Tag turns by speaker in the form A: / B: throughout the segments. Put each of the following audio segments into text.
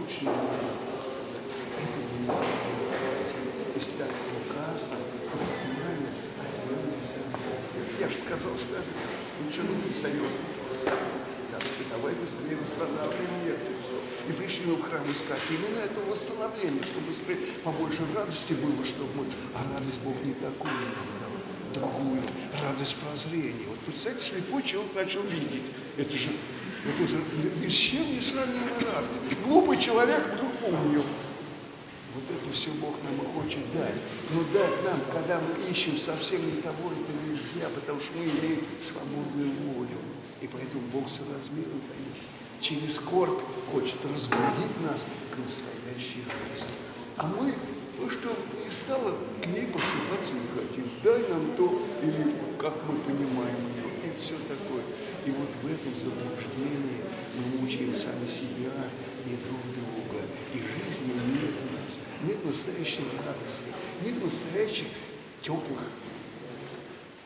A: больше не могу сказать. Это не демократия. Если так указано, понимание, я же сказал, что это ничего не предстаешь. Давай быстрее восстанавливаем это все. И пришли мы в храм искать именно это восстановление, чтобы побольше радости было, чтобы а радость Бог не такую дал, другую, радость прозрения. Вот представьте, слепой человек начал видеть. Это же ни с чем не сравнимая радость. Глупый человек вдруг понял. Вот это все Бог нам и хочет дать. Но дать нам, когда мы ищем совсем не того, это нельзя, потому что мы имеем свободную волю. И поэтому Бог соразмерно дает. Через скорбь хочет разбудить нас к настоящей жизни. А мы, что не стало, к ней посыпаться не хотим. Дай нам то, или как мы понимаем ее, и все такое. И вот в этом заблуждении мы мучаем сами себя и друг друга. И жизни нет у нас. Нет настоящей радости, нет настоящих теплых,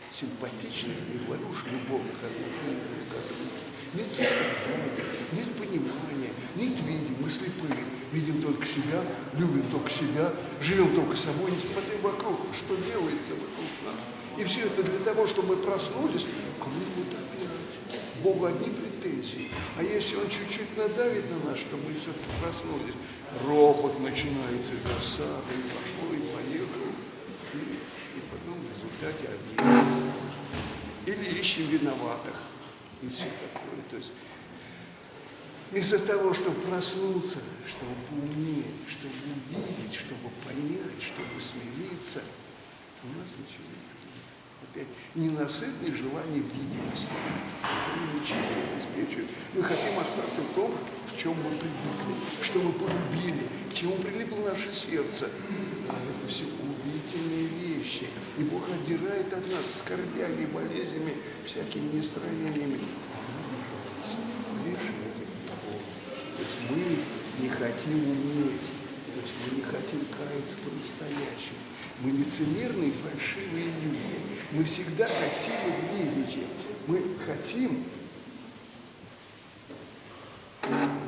A: симпатичных, не говорю уж любовных отношений. Нет сострадания, нет понимания, нет видения. Мы слепые, видим только себя, любим только себя, живем только собой, не смотрим вокруг, что делается вокруг нас. И все это для того, чтобы мы проснулись, а мы вот опять. Богу одни претензии. А если Он чуть-чуть надавит на нас, чтобы мы все-таки проснулись, ропот начинается, досада, и пошло, и поехало. И потом в результате обида. Или ищем виноватых. И все такое. То есть вместо того, чтобы проснуться, чтобы поумнеть, чтобы увидеть, чтобы понять, чтобы смириться, у нас ничего нет. Опять ненасытное желание видимости. Это ничего не обеспечивает. Мы хотим остаться в том, в чем мы привыкли, что мы полюбили, к чему прилипло наше сердце. А это все удивительные вещи. И Бог отдирает от нас скорбями, болезнями, всякими нестроениями. То есть мы не хотим уметь, то есть мы не хотим каяться по-настоящему. Мы лицемерные, фальшивые люди. Мы всегда косили в величие. Мы хотим,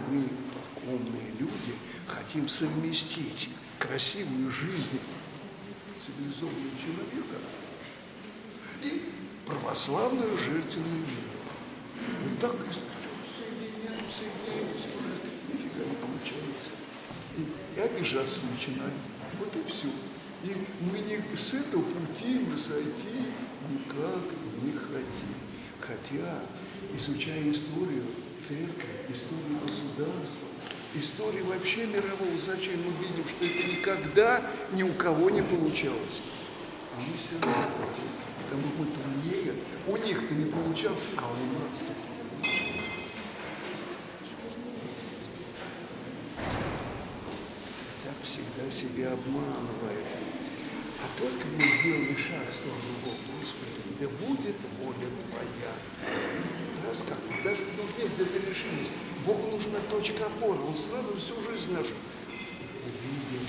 A: мы, умные люди, хотим совместить красивую жизнь цивилизованного человека и православную жертвенную веру. Вот так соединяемся, нифига не получается. И обижаться начинаем. Вот и все. И мы не с этого пути мы сойти никак не хотим. Хотя, изучая историю церкви, историю государства, историю вообще мирового значения, мы видим, что это никогда ни у кого не получалось. А мы все равно хотим. Потому что мы умнее. У них-то не получалось, а у нас-то получится. Так всегда себя обманывает. А только мы сделали шаг в сторону Бога, Господи, да будет воля Твоя. Раз как, даже в нужде где-то решились. Богу нужна точка опоры. Он сразу всю жизнь нашу видел.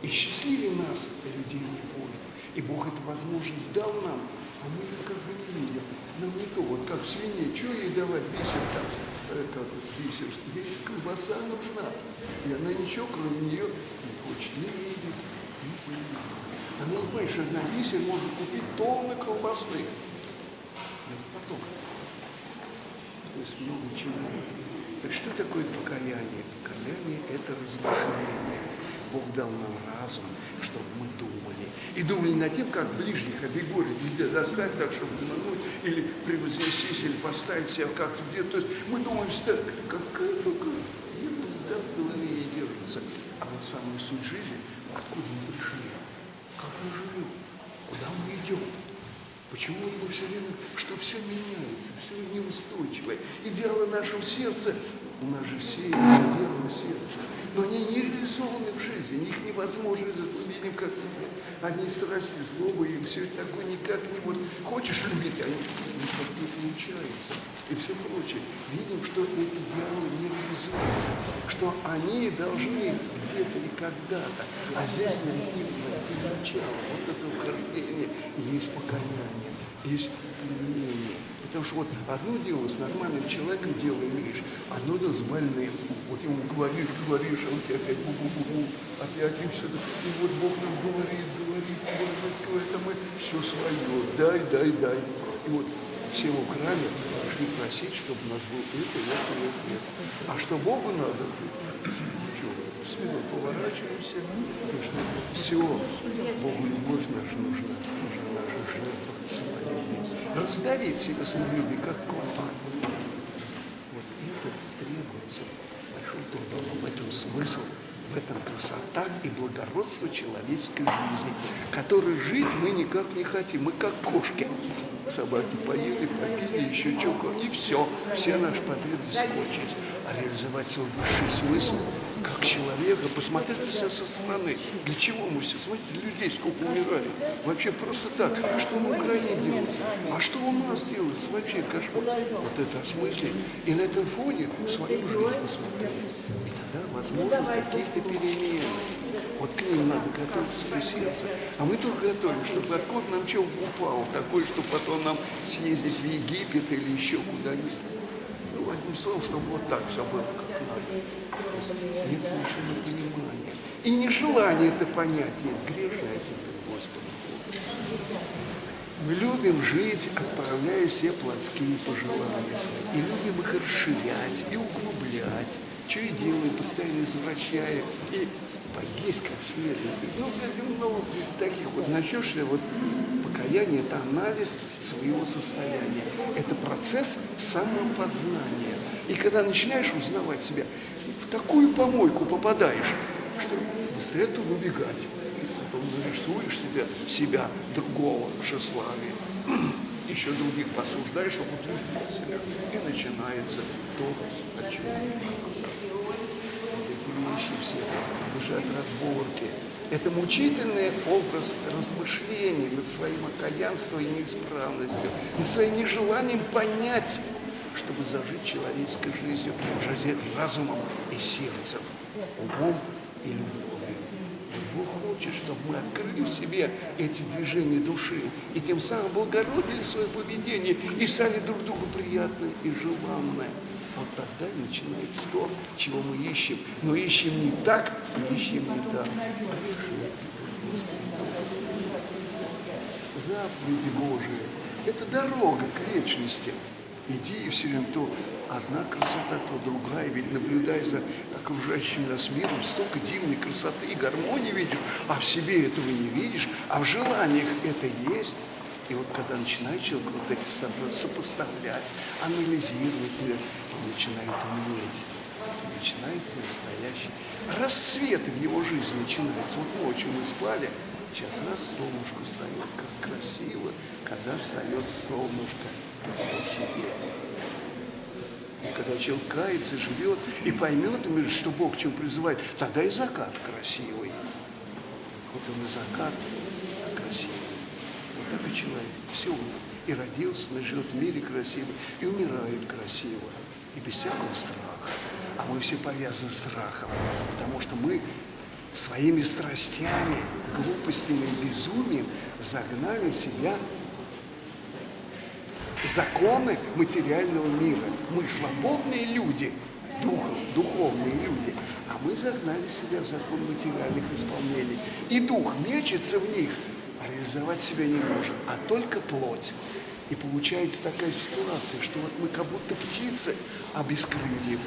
A: И счастливее нас людей не будет. И Бог эту возможность дал нам, а мы ее как бы не видим. Нам не то, вот как свинье, что ей давать, бисер там, как бисер, ей колбаса нужна. И она ничего, кроме нее, не хочет, не видит. Она не понимает, что на бисер можно купить тонны колбасы. Это поток. То есть много чего. Так что такое покаяние? Покаяние – это размышление. Бог дал нам разум, чтобы мы думали. И думали над тем, как ближних обегорить, где достать так, чтобы обмануть, или превознестись, или поставить себя как-то где-то. То есть мы думаем, что какая ерунда в голове не держится. А вот самая суть жизни, откуда мы пришли, как мы живем, куда мы идем. Почему мы все время, что все меняется, все неустойчивое. Идеалы нашего сердца, у нас же все есть идеалы сердца, но они не реализованы в жизни, их невозможно, мы видим, как одни страсти, злобы, и все это такое никак не вот. Хочешь любить, а никак не получается, и все прочее. Видим, что эти идеалы не реализуются, что они должны где-то и когда-то, а здесь найти начало, вот это ухождение, есть покаяние, есть пленение. Потому что вот одно дело с нормальным человеком дело имеешь, одно особенно с больным. Вот ему говоришь, а он тебе опять бу-бу-бу-бу, опять им все. И вот Бог нам говорит, а мы все свое, дай. И вот все в храме пришли просить, чтобы у нас был это. А что Богу надо? Ничего, спиной поворачиваемся, все, Богу любовь наша нужна наша жертва самолюбие. Раздавить себя самолюбие, как клопа. Вот это требуется большой труд. В этом смысл, в этом красота и благородство человеческой жизни, которой жить мы никак не хотим. Мы как кошки. Собаки поели, попили, еще чего, и все наши потребности кончились. А реализовать свой высший смысл, как человека, посмотрите себя со стороны. Для чего мы все? Смотрите, людей сколько умирали. Вообще просто так. Что на Украине делается? А что у нас делается? Вообще кошмар. Вот это осмыслить. И на этом фоне свою жизнь посмотреть. И тогда, возможно, какие-то перемены. Вот к ним надо готовить свое сердце. А мы только готовим, чтобы откуда нам чего упало, такое, что потом нам съездить в Египет или еще куда-нибудь. Ну, одним словом, чтобы вот так все было, как надо. Нет совершенно понимания. И нежелание это понять есть. Грешное тебе, Господи. Мы любим жить, отправляя все плотские пожелания свои. И любим их расширять, и углублять. Что и делаем, постоянно извращая. И поесть как следует. Ну, таких вот начнешься, вот покаяние – это анализ своего состояния. Это процесс самопознания. И когда начинаешь узнавать себя, в такую помойку попадаешь, что быстрее оттуда убегать. Потом нарисуешь себя другого тщеславия. Еще других посуждаешь, чтобы утвердить себя. И начинается то, о чем эти вещи все лежат разборки. Это мучительный образ размышлений над своим окаянством и неисправностью, над своим нежеланием понять, чтобы зажить человеческой жизнью, жить разумом и сердцем, умом и любовью. Бог хочет, чтобы мы открыли в себе эти движения души и тем самым благородили свое поведение и стали друг другу приятны и желанны. Вот тогда начинается то, чего мы ищем. Но ищем не так, ищем не так. Заповеди Божии – это дорога к вечности. Иди и все время то одна красота, то другая. Ведь наблюдая за окружающим нас миром, столько дивной красоты и гармонии видишь, а в себе этого не видишь, а в желаниях это есть. И вот когда начинает человек вот эти сопоставлять, анализировать, он начинает умнеть. И начинается настоящий рассвет в его жизни начинается. Вот ночью мы спали, сейчас раз солнышко встает, как красиво, когда встает солнышко, настоящий день. И когда человек кается, живет и поймет, что Бог чем призывает, тогда и закат красивый. Вот он и закат красивый. Вот так и человек. Все он и родился, он живет в мире красиво, и умирает красиво, и без всякого страха. А мы все повязаны страхом, потому что мы своими страстями, глупостями и безумием загнали себя в законы материального мира. Мы свободные люди, духовные люди, а мы загнали себя в закон материальных исполнений. И дух мечется в них, а реализовать себя не может, а только плоть. И получается такая ситуация, что вот мы как будто птицы, а без крыльев.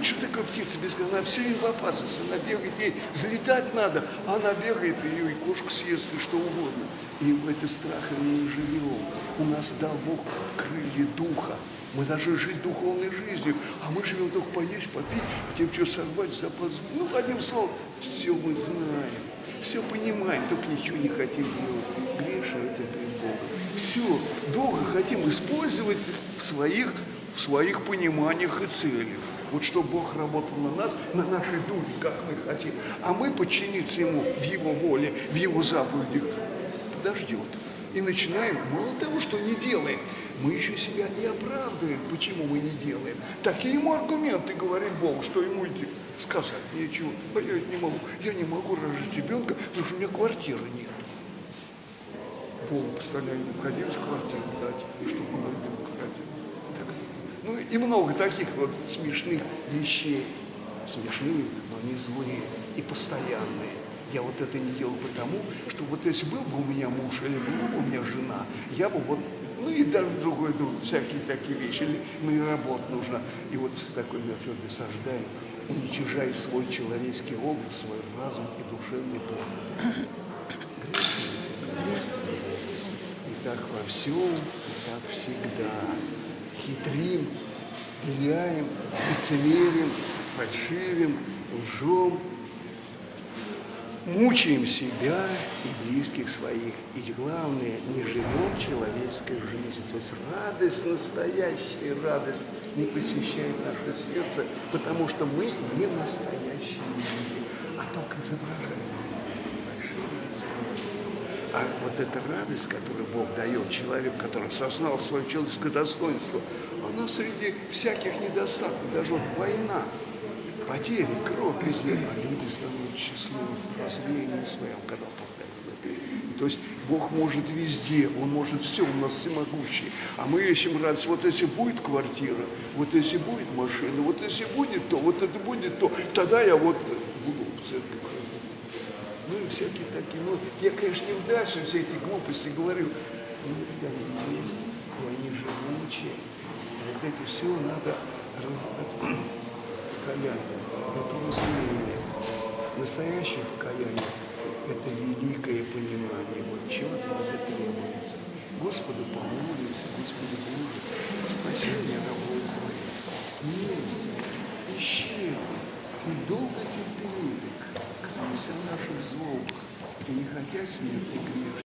A: Что такое птица без крыльев? Она все время в опасности, она бегает, ей взлетать надо, а она бегает, ее и кошку съест, и что угодно. И в эти страхи мы не живем. У нас дал Бог крылья духа. Мы должны жить духовной жизнью, а мы живем только поесть, попить, тем, что сорвать, запас. Ну, одним словом, все мы знаем, все понимаем, только ничего не хотим делать. Грешаете перед Богом. Все, Бога хотим использовать в своих пониманиях и целях. Вот чтобы Бог работал на нас, на нашей дуре, как мы хотим. А мы подчиниться Ему в Его воле, в Его заповедях подождет. И начинаем, мало того, что не делаем, мы еще себя и оправдываем, почему мы не делаем. Такие ему аргументы говорит Бог, что ему сказать нечего. А я это не могу. Я не могу рожать ребенка, потому что у меня квартиры нет. Богу, представляю, необходимость квартиру дать, чтобы он ребенка родил. Так, Ну и много таких вот смешных вещей. Смешные, но не злые и постоянные. Я вот это не делал потому, что вот если был бы у меня муж или была бы у меня жена, я бы вот, ну и даже другой друг, всякие такие вещи, или мне работа нужна. И вот такой метод осаждаем, уничижая свой человеческий образ, свой разум и душевный план. И так во всем, и так всегда. Хитрим, пиляем, лицемерим, фальшивим, лжем, мучаем себя и близких своих. И главное, не живем человеческой жизнью. То есть радость, настоящая радость не посещает наше сердце, потому что мы не настоящие люди, а только изображаем. А вот эта радость, которую Бог дает человеку, который осознал свое человеческое достоинство, она среди всяких недостатков, даже вот война, потери, кровь везде, а люди становятся счастливы в прозрении своем, когда попадают в это. То есть Бог может везде, Он может все, Он у нас всемогущий. А мы ищем радость, вот если будет квартира, вот если будет машина, вот если будет то, вот это будет то, тогда я вот буду в церковь. Ну и всякие такие, ну, я, конечно, не дальше все эти глупости говорю, но это они есть, и они живучие. Вот эти все надо покаяние, это разумение. Настоящее покаяние – это великое понимание, вот чего от нас и требуется. Господу помолимся, Господи Боже, спасение рабов Твоих, милость, ищение и долготерпение, вся наших злобах, и не хотя смерти грешных.